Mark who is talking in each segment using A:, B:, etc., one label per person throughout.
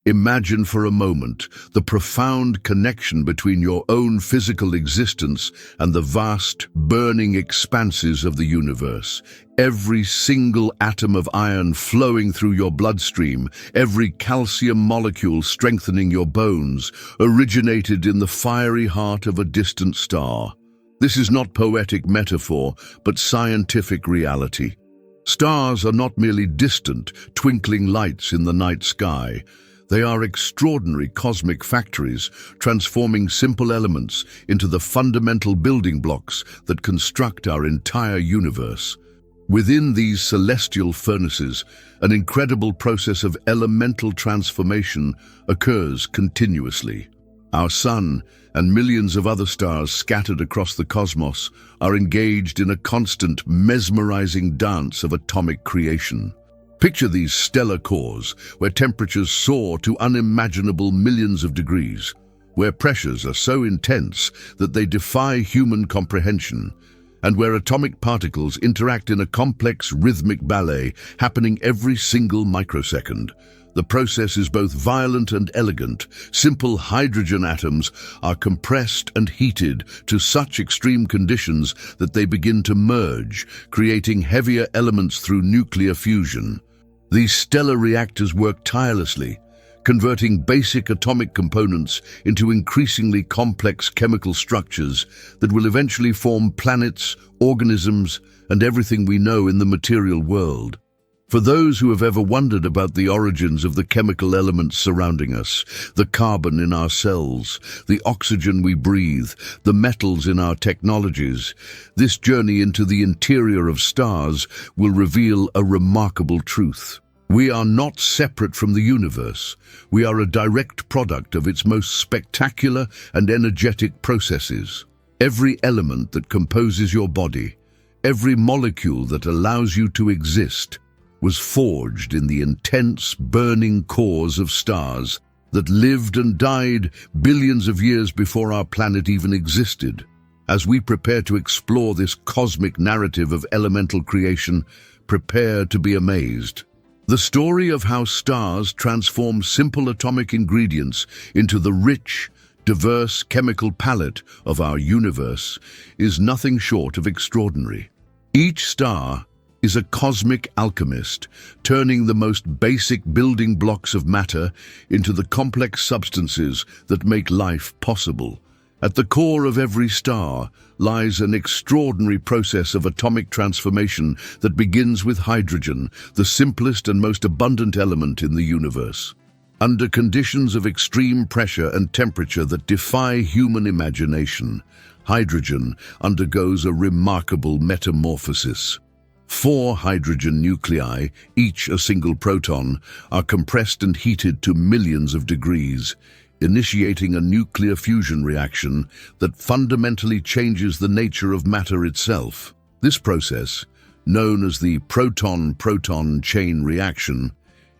A: Imagine for a moment the profound connection between your own physical existence and the vast, burning expanses of the universe. Every single atom of iron flowing through your bloodstream, every calcium molecule strengthening your bones, originated in the fiery heart of a distant star. This is not poetic metaphor, but scientific reality. Stars are not merely distant, twinkling lights in the night sky. They are extraordinary cosmic factories, transforming simple elements into the fundamental building blocks that construct our entire universe. Within these celestial furnaces, an incredible process of elemental transformation occurs continuously. Our Sun and millions of other stars scattered across the cosmos are engaged in a constant, mesmerizing dance of atomic creation. Picture these stellar cores, where temperatures soar to unimaginable millions of degrees, where pressures are so intense that they defy human comprehension, and where atomic particles interact in a complex rhythmic ballet happening every single microsecond. The process is both violent and elegant. Simple hydrogen atoms are compressed and heated to such extreme conditions that they begin to merge, creating heavier elements through nuclear fusion. These stellar reactors work tirelessly, converting basic atomic components into increasingly complex chemical structures that will eventually form planets, organisms, and everything we know in the material world. For those who have ever wondered about the origins of the chemical elements surrounding us, the carbon in our cells, the oxygen we breathe, the metals in our technologies, this journey into the interior of stars will reveal a remarkable truth. We are not separate from the universe. We are a direct product of its most spectacular and energetic processes. Every element that composes your body, every molecule that allows you to exist, was forged in the intense, burning cores of stars that lived and died billions of years before our planet even existed. As we prepare to explore this cosmic narrative of elemental creation, prepare to be amazed. The story of how stars transform simple atomic ingredients into the rich, diverse chemical palette of our universe is nothing short of extraordinary. Each star is a cosmic alchemist, turning the most basic building blocks of matter into the complex substances that make life possible. At the core of every star lies an extraordinary process of atomic transformation that begins with hydrogen, the simplest and most abundant element in the universe. Under conditions of extreme pressure and temperature that defy human imagination, hydrogen undergoes a remarkable metamorphosis. 4 hydrogen nuclei, each a single proton, are compressed and heated to millions of degrees, initiating a nuclear fusion reaction that fundamentally changes the nature of matter itself. This process, known as the proton-proton chain reaction,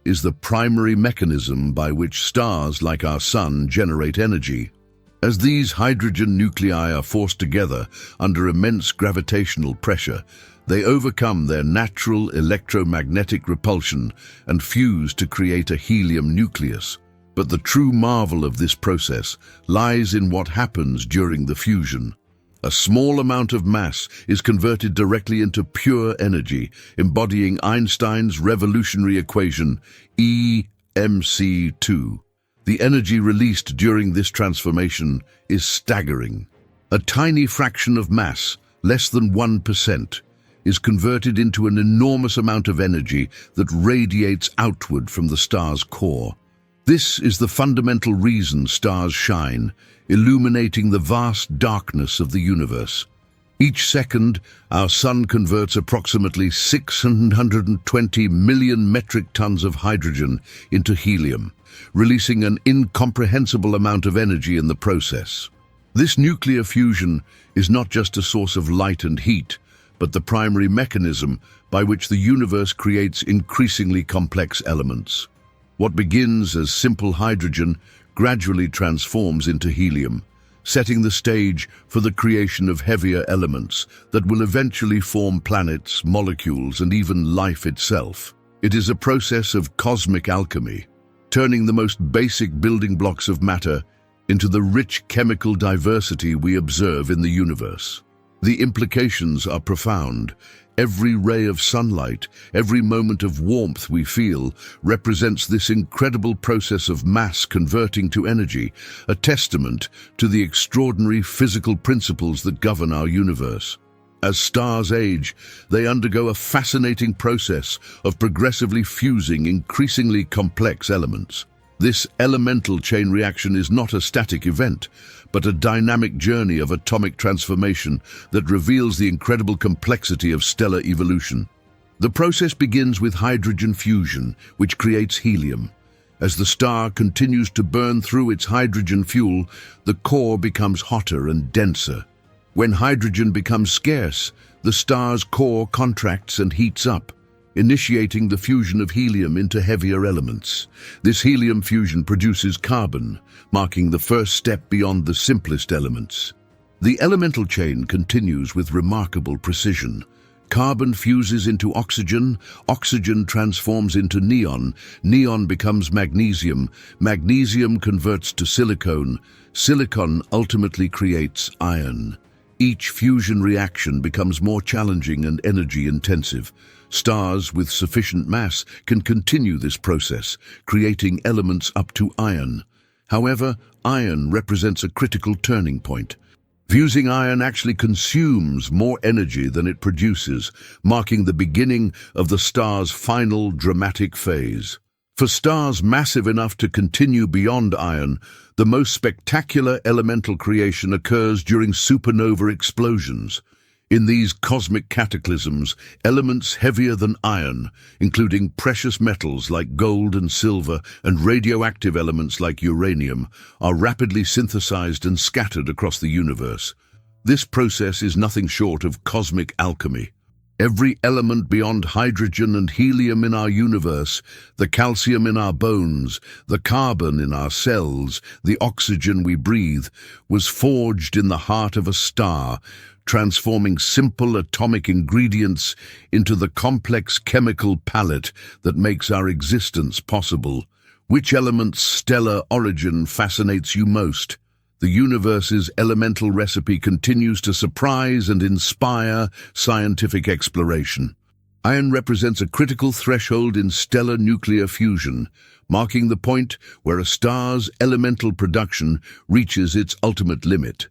A: is the primary mechanism by which stars like our Sun generate energy. As these hydrogen nuclei are forced together under immense gravitational pressure, they overcome their natural electromagnetic repulsion and fuse to create a helium nucleus. But the true marvel of this process lies in what happens during the fusion. A small amount of mass is converted directly into pure energy, embodying Einstein's revolutionary equation, E(mc)2. The energy released during this transformation is staggering. A tiny fraction of mass, less than 1%, is converted into an enormous amount of energy that radiates outward from the star's core. This is the fundamental reason stars shine, illuminating the vast darkness of the universe. Each second, our Sun converts approximately 620 million metric tons of hydrogen into helium, releasing an incomprehensible amount of energy in the process. This nuclear fusion is not just a source of light and heat, but the primary mechanism by which the universe creates increasingly complex elements. What begins as simple hydrogen gradually transforms into helium, setting the stage for the creation of heavier elements that will eventually form planets, molecules, and even life itself. It is a process of cosmic alchemy, turning the most basic building blocks of matter into the rich chemical diversity we observe in the universe. The implications are profound. Every ray of sunlight, every moment of warmth we feel, represents this incredible process of mass converting to energy, a testament to the extraordinary physical principles that govern our universe. As stars age, they undergo a fascinating process of progressively fusing increasingly complex elements. This elemental chain reaction is not a static event, but a dynamic journey of atomic transformation that reveals the incredible complexity of stellar evolution. The process begins with hydrogen fusion, which creates helium. As the star continues to burn through its hydrogen fuel, the core becomes hotter and denser. When hydrogen becomes scarce, the star's core contracts and heats up, initiating the fusion of helium into heavier elements. This helium fusion produces carbon, marking the first step beyond the simplest elements. The elemental chain continues with remarkable precision. Carbon fuses into oxygen, oxygen transforms into neon, neon becomes magnesium, magnesium converts to silicon, silicon ultimately creates iron. Each fusion reaction becomes more challenging and energy-intensive. Stars with sufficient mass can continue this process, creating elements up to iron. However, iron represents a critical turning point. Fusing iron actually consumes more energy than it produces, marking the beginning of the star's final dramatic phase. For stars massive enough to continue beyond iron, the most spectacular elemental creation occurs during supernova explosions. In these cosmic cataclysms, elements heavier than iron, including precious metals like gold and silver and radioactive elements like uranium, are rapidly synthesized and scattered across the universe. This process is nothing short of cosmic alchemy. Every element beyond hydrogen and helium in our universe, the calcium in our bones, the carbon in our cells, the oxygen we breathe, was forged in the heart of a star, transforming simple atomic ingredients into the complex chemical palette that makes our existence possible. Which element's stellar origin fascinates you most? The universe's elemental recipe continues to surprise and inspire scientific exploration. Iron represents a critical threshold in stellar nuclear fusion, marking the point where a star's elemental production reaches its ultimate limit.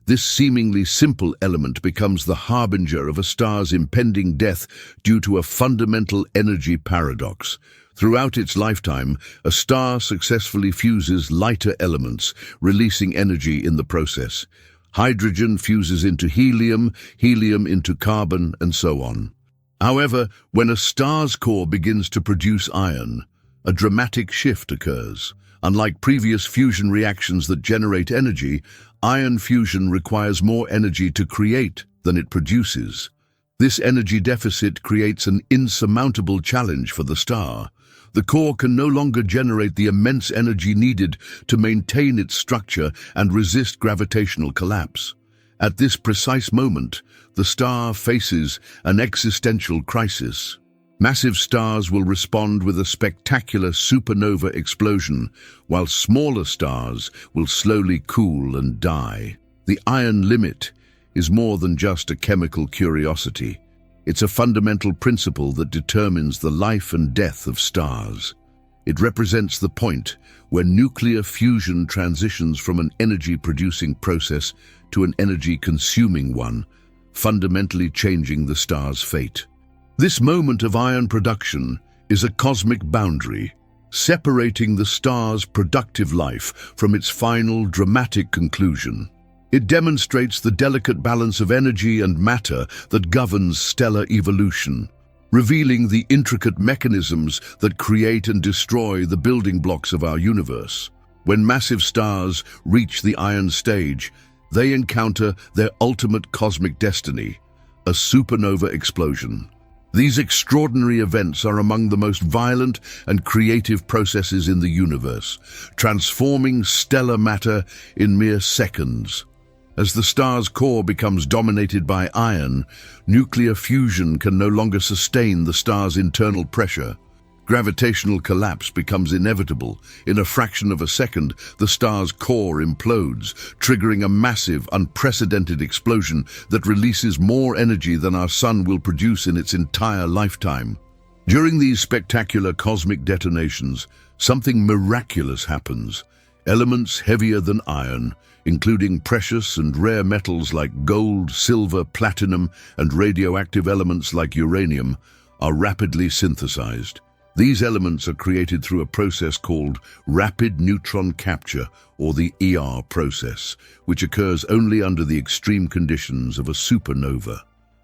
A: This seemingly simple element becomes the harbinger of a star's impending death due to a fundamental energy paradox. Throughout its lifetime, a star successfully fuses lighter elements, releasing energy in the process. Hydrogen fuses into helium, helium into carbon, and so on. However, when a star's core begins to produce iron, a dramatic shift occurs. Unlike previous fusion reactions that generate energy, iron fusion requires more energy to create than it produces. This energy deficit creates an insurmountable challenge for the star. The core can no longer generate the immense energy needed to maintain its structure and resist gravitational collapse. At this precise moment, the star faces an existential crisis. Massive stars will respond with a spectacular supernova explosion, while smaller stars will slowly cool and die. The iron limit is more than just a chemical curiosity. It's a fundamental principle that determines the life and death of stars. It represents the point where nuclear fusion transitions from an energy-producing process to an energy-consuming one, fundamentally changing the star's fate. This moment of iron production is a cosmic boundary, separating the star's productive life from its final dramatic conclusion. It demonstrates the delicate balance of energy and matter that governs stellar evolution, revealing the intricate mechanisms that create and destroy the building blocks of our universe. When massive stars reach the iron stage, they encounter their ultimate cosmic destiny, a supernova explosion. These extraordinary events are among the most violent and creative processes in the universe, transforming stellar matter in mere seconds. As the star's core becomes dominated by iron, nuclear fusion can no longer sustain the star's internal pressure. Gravitational collapse becomes inevitable. In a fraction of a second, the star's core implodes, triggering a massive, unprecedented explosion that releases more energy than our sun will produce in its entire lifetime. During these spectacular cosmic detonations, something miraculous happens. Elements heavier than iron, including precious and rare metals like gold, silver, platinum, and radioactive elements like uranium, are rapidly synthesized. These elements are created through a process called rapid neutron capture, or the ER process, which occurs only under the extreme conditions of a supernova.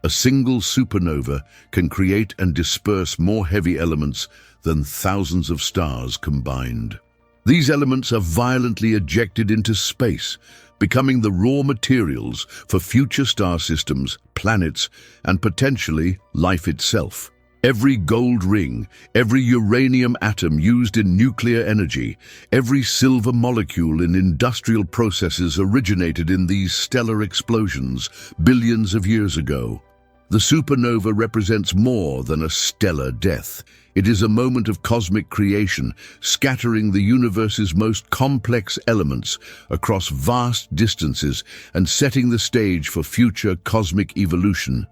A: A single supernova can create and disperse more heavy elements than thousands of stars combined. These elements are violently ejected into space, becoming the raw materials for future star systems, planets, and potentially life itself. Every gold ring, every uranium atom used in nuclear energy, every silver molecule in industrial processes originated in these stellar explosions billions of years ago. The supernova represents more than a stellar death. It is a moment of cosmic creation, scattering the universe's most complex elements across vast distances and setting the stage for future cosmic evolution.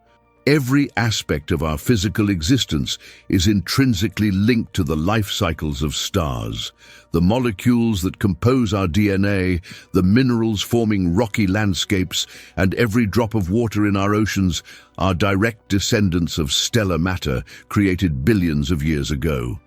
A: Every aspect of our physical existence is intrinsically linked to the life cycles of stars. The molecules that compose our DNA, the minerals forming rocky landscapes, and every drop of water in our oceans are direct descendants of stellar matter created billions of years ago.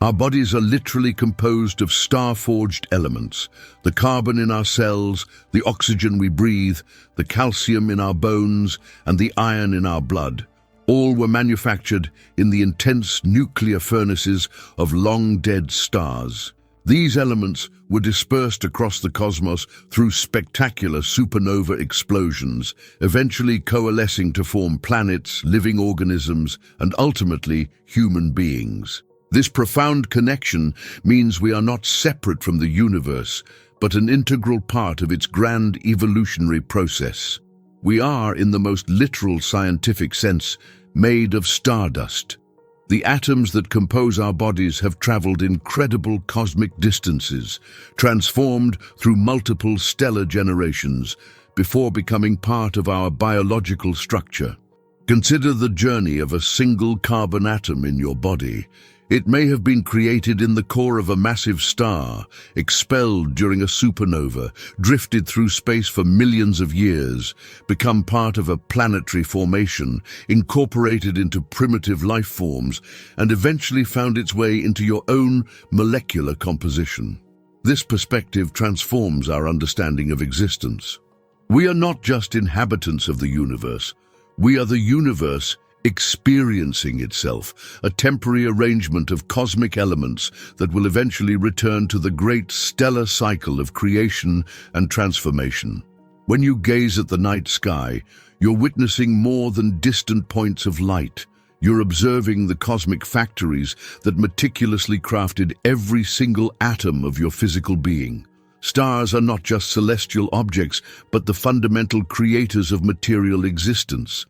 A: Our bodies are literally composed of star-forged elements. The carbon in our cells, the oxygen we breathe, the calcium in our bones, and the iron in our blood. All were manufactured in the intense nuclear furnaces of long-dead stars. These elements were dispersed across the cosmos through spectacular supernova explosions, eventually coalescing to form planets, living organisms, and ultimately human beings. This profound connection means we are not separate from the universe, but an integral part of its grand evolutionary process. We are, in the most literal scientific sense, made of stardust. The atoms that compose our bodies have traveled incredible cosmic distances, transformed through multiple stellar generations, before becoming part of our biological structure. Consider the journey of a single carbon atom in your body. It may have been created in the core of a massive star, expelled during a supernova, drifted through space for millions of years, become part of a planetary formation, incorporated into primitive life forms, and eventually found its way into your own molecular composition. This perspective transforms our understanding of existence. We are not just inhabitants of the universe. We are the universe experiencing itself, a temporary arrangement of cosmic elements that will eventually return to the great stellar cycle of creation and transformation. When you gaze at the night sky, you're witnessing more than distant points of light. You're observing the cosmic factories that meticulously crafted every single atom of your physical being. Stars are not just celestial objects, but the fundamental creators of material existence.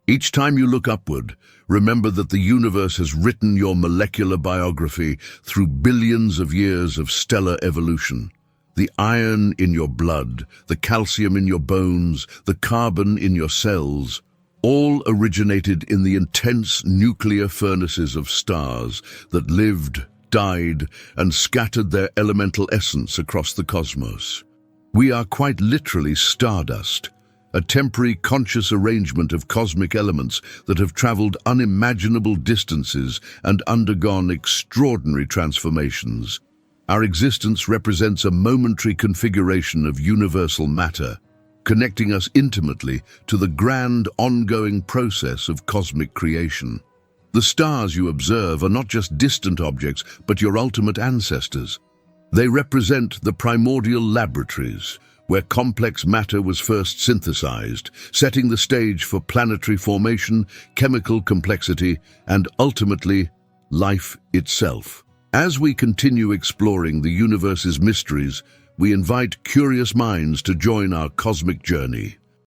A: Each time you look upward, remember that the universe has written your molecular biography through billions of years of stellar evolution. The iron in your blood, the calcium in your bones, the carbon in your cells, all originated in the intense nuclear furnaces of stars that lived, died, and scattered their elemental essence across the cosmos. We are quite literally stardust, a temporary conscious arrangement of cosmic elements that have traveled unimaginable distances and undergone extraordinary transformations. Our existence represents a momentary configuration of universal matter, connecting us intimately to the grand ongoing process of cosmic creation. The stars you observe are not just distant objects, but your ultimate ancestors. They represent the primordial laboratories, where complex matter was first synthesized, setting the stage for planetary formation, chemical complexity, and ultimately, life itself. As we continue exploring the universe's mysteries, we invite curious minds to join our cosmic journey.